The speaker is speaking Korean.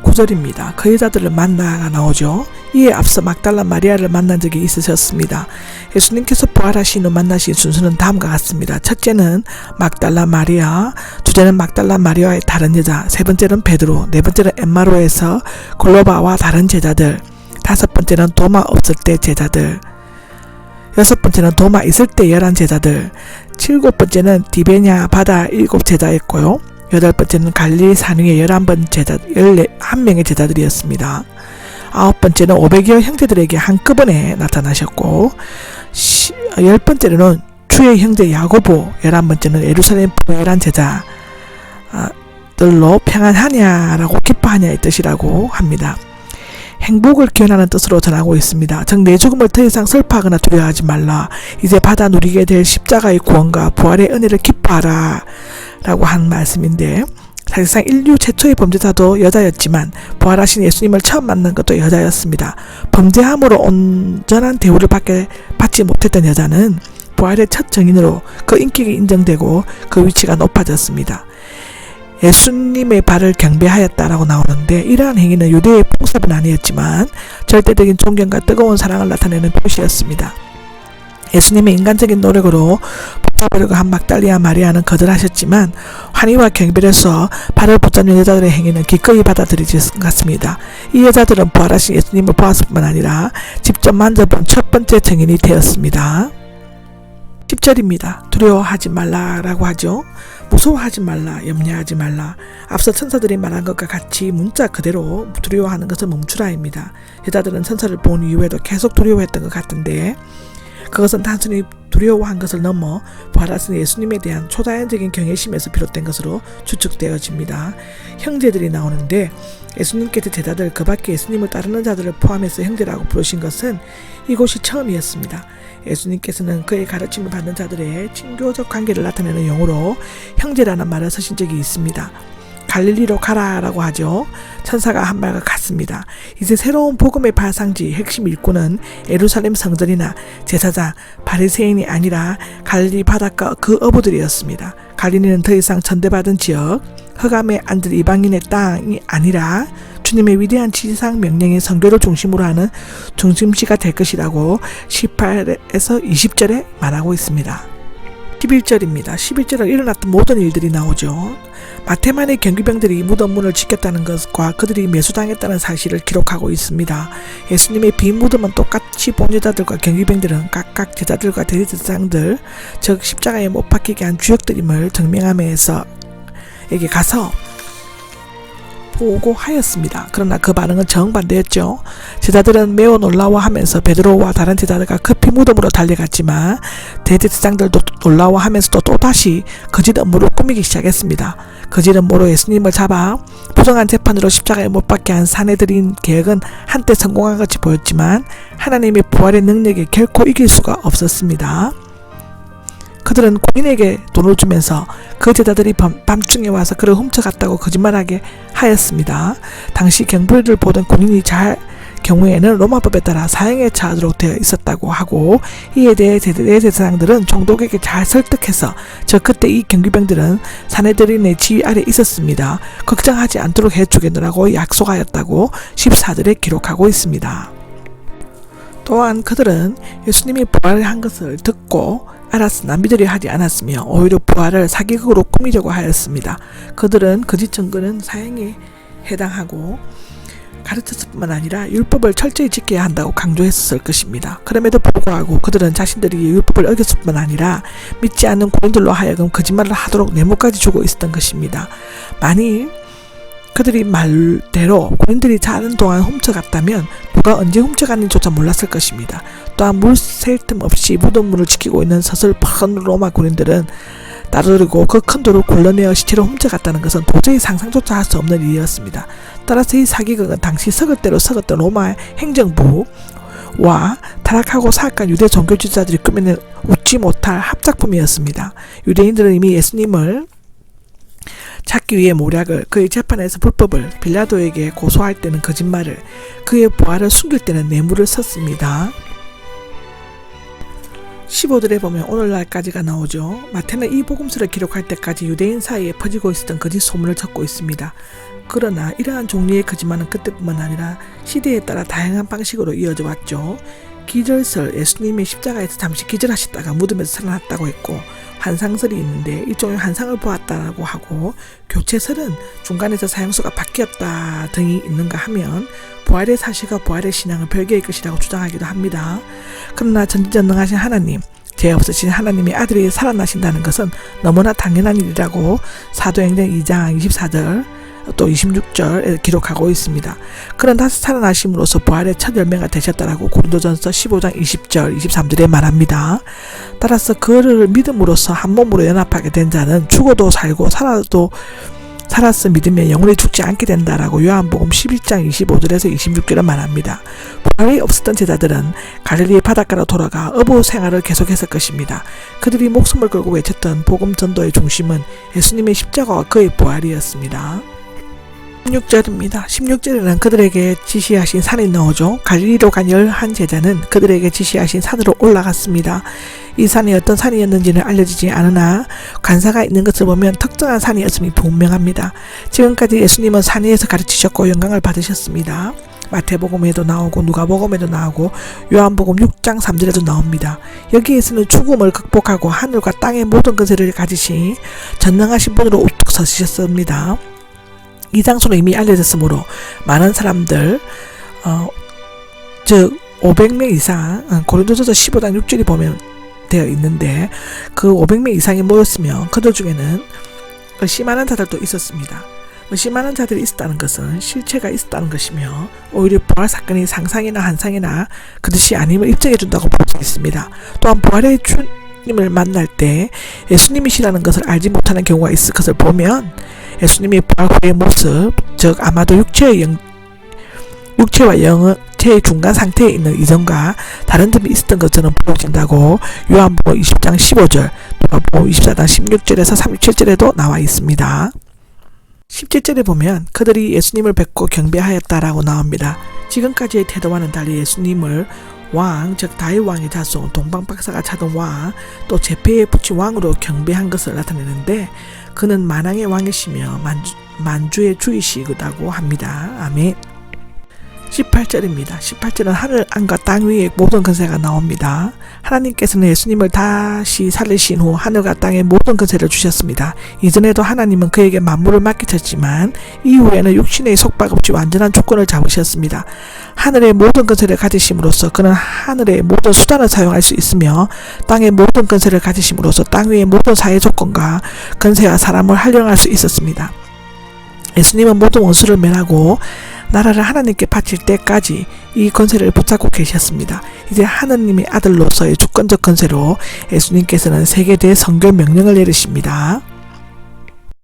9절입니다. 그 여자들을 만나가 나오죠. 이에 앞서 막달라 마리아를 만난 적이 있으셨습니다. 예수님께서 부활하신 후 만나신 순서는 다음과 같습니다. 첫째는 막달라 마리아, 두째는 막달라 마리아의 다른 여자, 세 번째는 베드로, 네 번째는 엠마로에서 골로바와 다른 제자들, 다섯 번째는 도마 없을 때 제자들, 여섯 번째는 도마 있을 때 11제자들, 일곱 번째는 디베냐 바다 7제자였고요. 여덟 번째는 갈릴리 산 위의 11명의 제자들이었습니다. 아홉 번째는 500여 형제들에게 한꺼번에 나타나셨고, 열 번째로는 주의 형제 야고보, 11번째는 예루살렘 부활한 제자들로 평안하냐라고 기뻐하냐의 뜻이라고 합니다. 행복을 기원하는 뜻으로 전하고 있습니다. 즉 내 죽음을 더 이상 슬퍼하거나 두려워하지 말라. 이제 받아 누리게 될 십자가의 구원과 부활의 은혜를 기뻐하라 라고 한 말씀인데, 사실상 인류 최초의 범죄자도 여자였지만 부활하신 예수님을 처음 만난 것도 여자였습니다. 범죄함으로 온전한 대우를 받지 못했던 여자는 부활의 첫 증인으로 그 인격이 인정되고 그 위치가 높아졌습니다. 예수님의 발을 경배하였다라고 나오는데, 이러한 행위는 유대의 풍습은 아니었지만 절대적인 존경과 뜨거운 사랑을 나타내는 표시였습니다. 예수님의 인간적인 노력으로 붙잡으려고 한 막달리아 마리아는 거절하셨지만 환희와 경배로서 발을 붙잡는 여자들의 행위는 기꺼이 받아들이셨습니다. 이 여자들은 부활하신 예수님을 보았을 뿐만 아니라 직접 만져본 첫 번째 증인이 되었습니다. 10절입니다. 두려워하지 말라라고 하죠. 무서워하지 말라, 염려하지 말라. 앞서 천사들이 말한 것과 같이 문자 그대로 두려워하는 것은 멈추라입니다. 여자들은 천사를 본 이후에도 계속 두려워했던 것 같은데, 그것은 단순히 두려워한 것을 넘어 부활하신 예수님에 대한 초자연적인 경외심에서 비롯된 것으로 추측되어집니다. 형제들이 나오는데, 예수님께서 제자들 그 밖에 예수님을 따르는 자들을 포함해서 형제라고 부르신 것은 이곳이 처음이었습니다. 예수님께서는 그의 가르침을 받는 자들의 친교적 관계를 나타내는 용어로 형제라는 말을 쓰신 적이 있습니다. 갈릴리로 가라라고 하죠. 천사가 한 말과 같습니다. 이제 새로운 복음의 발상지 핵심 일꾼은 예루살렘 성전이나 제사장, 바리새인이 아니라 갈릴리 바닷가 그 어부들이었습니다. 갈릴리는 더 이상 전대받은 지역, 흑암에 앉은 이방인의 땅이 아니라 주님의 위대한 지상 명령의 선교를 중심으로 하는 중심지가 될 것이라고 18에서 20절에 말하고 있습니다. 11절입니다. 11절에 일어났던 모든 일들이 나오죠. 마테만의 경비병들이 무덤 문을 지켰다는 것과 그들이 매수당했다는 사실을 기록하고 있습니다. 예수님의 빈 무덤은 똑같이 본 여자들과 경비병들은 각각 제자들과 대제사장들, 즉 십자가에 못 박히게 한 주역들임을 증명하면서 에게 가서 보고하였습니다. 그러나 그 반응은 정반대였죠. 제자들은 매우 놀라워하면서 베드로와 다른 제자들과 급히 무덤으로 달려갔지만 대제사장들도 놀라워하면서도 또다시 거짓 업무를 꾸미기 시작했습니다. 거짓 업무로 예수님을 잡아 부정한 재판으로 십자가에 못 박게 한 사내들인 계획은 한때 성공한 것이 보였지만 하나님의 부활의 능력에 결코 이길 수가 없었습니다. 그들은 군인에게 돈을 주면서 그 제자들이 밤중에 와서 그를 훔쳐갔다고 거짓말하게 하였습니다. 당시 경비를 보던 군인이 경우에는 로마법에 따라 사형에 처하도록 되어 있었다고 하고, 이에 대해 대제사장들은 총독에게 잘 설득해서 그때 이 경비병들은 사내들인의 지휘 아래 있었습니다. 걱정하지 않도록 해주겠노라고 약속하였다고 14절에 기록하고 있습니다. 또한 그들은 예수님이 부활을 한 것을 듣고 알았으나 믿으려 하지 않았으며 오히려 부활을 사기극으로 꾸미려고 하였습니다. 그들은 거짓 증거는 사형에 해당하고 가르쳤을 뿐만 아니라 율법을 철저히 지켜야 한다고 강조했을 것입니다. 그럼에도 불구하고 그들은 자신들이 율법을 어겼을 뿐만 아니라 믿지 않는 고인들로 하여금 거짓말을 하도록 뇌물까지 주고 있었던 것입니다. 만일 그들이 말대로 고인들이 자는 동안 훔쳐갔다면 누가 언제 훔쳐갔는지조차 몰랐을 것입니다. 또한 물 셀 틈 없이 무덤문을 지키고 있는 서슬픈 로마 군인들은 따르고 그 큰 돌을 골라내어 시체로 훔쳐갔다는 것은 도저히 상상조차 할 수 없는 일이었습니다. 따라서 이 사기극은 당시 썩을 대로 썩었던 로마 행정부와 타락하고 사악한 유대 종교 지도자들이 꾸며낸 웃지 못할 합작품이었습니다. 유대인들은 이미 예수님을 찾기 위해 모략을, 그의 재판에서 불법을, 빌라도에게 고소할 때는 거짓말을, 그의 부활을 숨길 때는 뇌물을 썼습니다. 15절에 보면 오늘날까지가 나오죠. 마태는 이 복음서를 기록할 때까지 유대인 사이에 퍼지고 있었던 거짓 소문을 적고 있습니다. 그러나 이러한 종류의 거짓말은 그때뿐만 아니라 시대에 따라 다양한 방식으로 이어져 왔죠. 기절설, 예수님이 십자가에서 잠시 기절하셨다가 무덤에서 살아났다고 했고, 환상설이 있는데 일종의 환상을 보았다고 하고, 교체설은 중간에서 사형수가 바뀌었다 등이 있는가 하면 부활의 사실과 부활의 신앙은 별개의 것이라고 주장하기도 합니다. 그러나 전지전능하신 하나님, 죄 없으신 하나님의 아들이 살아나신다는 것은 너무나 당연한 일이라고 사도행전 2장 24절 또 26절에 기록하고 있습니다. 그런 다시 살아나심으로써 부활의 첫 열매가 되셨다라고 고린도전서 15장 20절 23절에 말합니다. 따라서 그를 믿음으로써 한 몸으로 연합하게 된 자는 죽어도 살고 살았어 믿으면 영원히 죽지 않게 된다라고 요한복음 11장 25절에서 26절에 말합니다. 부활이 없었던 제자들은 갈릴리 바닷가로 돌아가 어부 생활을 계속했을 것입니다. 그들이 목숨을 걸고 외쳤던 복음 전도의 중심은 예수님의 십자가와 그의 부활이었습니다. 16절입니다. 16절에는 그들에게 지시하신 산이 나오죠. 갈릴리로 간 11제자는 그들에게 지시하신 산으로 올라갔습니다. 이 산이 어떤 산이었는지는 알려지지 않으나 관사가 있는 것을 보면 특정한 산이었음이 분명합니다. 지금까지 예수님은 산 위에서 가르치셨고 영광을 받으셨습니다. 마태복음에도 나오고 누가복음에도 나오고 요한복음 6장 3절에도 나옵니다. 여기에서는 죽음을 극복하고 하늘과 땅의 모든 권세를 가지신 전능하신 분으로 우뚝 서시셨습니다. 이 장소는 이미 알려졌으므로 많은 사람들 즉 500명 이상 고린도전서 15장 6절이 보면 되어 있는데 그 500명 이상이 모였으면 그들 중에는 의심하는 자들도 있었습니다. 의심하는 자들이 있었다는 것은 실체가 있었다는 것이며 오히려 부활 사건이 상상이나 환상이나 그것이 아님을 입증해 준다고 볼 수 있습니다. 또한 부활의 주님을 만날 때 예수님이시라는 것을 알지 못하는 경우가 있을 것을 보면 예수님이 부활 후의 모습, 즉 아마도 육체와 영체의 중간 상태에 있는 이전과 다른 점이 있었던 것처럼 보여진다고 요한복음 20장 15절, 누가복음 24장 16절에서 37절에도 나와 있습니다. 17절에 보면 그들이 예수님을 뵙고 경배하였다라고 나옵니다. 지금까지의 태도와는 달리 예수님을 왕, 즉 다윗 왕의 자손, 동방박사가 찾은 왕, 또 제패에 붙인 왕으로 경배한 것을 나타내는데 그는 만왕의 왕이시며 만주의 주이시다고 합니다. 아멘. 18절입니다. 18절은 하늘 안과 땅 위의 모든 권세가 나옵니다. 하나님께서는 예수님을 다시 살리신 후 하늘과 땅의 모든 권세를 주셨습니다. 이전에도 하나님은 그에게 만물을 맡기셨지만 이후에는 육신의 속박 없이 완전한 주권을 잡으셨습니다. 하늘의 모든 권세를 가지심으로써 그는 하늘의 모든 수단을 사용할 수 있으며 땅의 모든 권세를 가지심으로써 땅 위의 모든 사회 조건과 권세와 사람을 활용할 수 있었습니다. 예수님은 모든 원수를 멸하고 나라를 하나님께 바칠 때까지 이 권세를 붙잡고 계셨습니다. 이제 하나님의 아들로서의 주권적 권세로 예수님께서는 세계 대선교 명령을 내리십니다.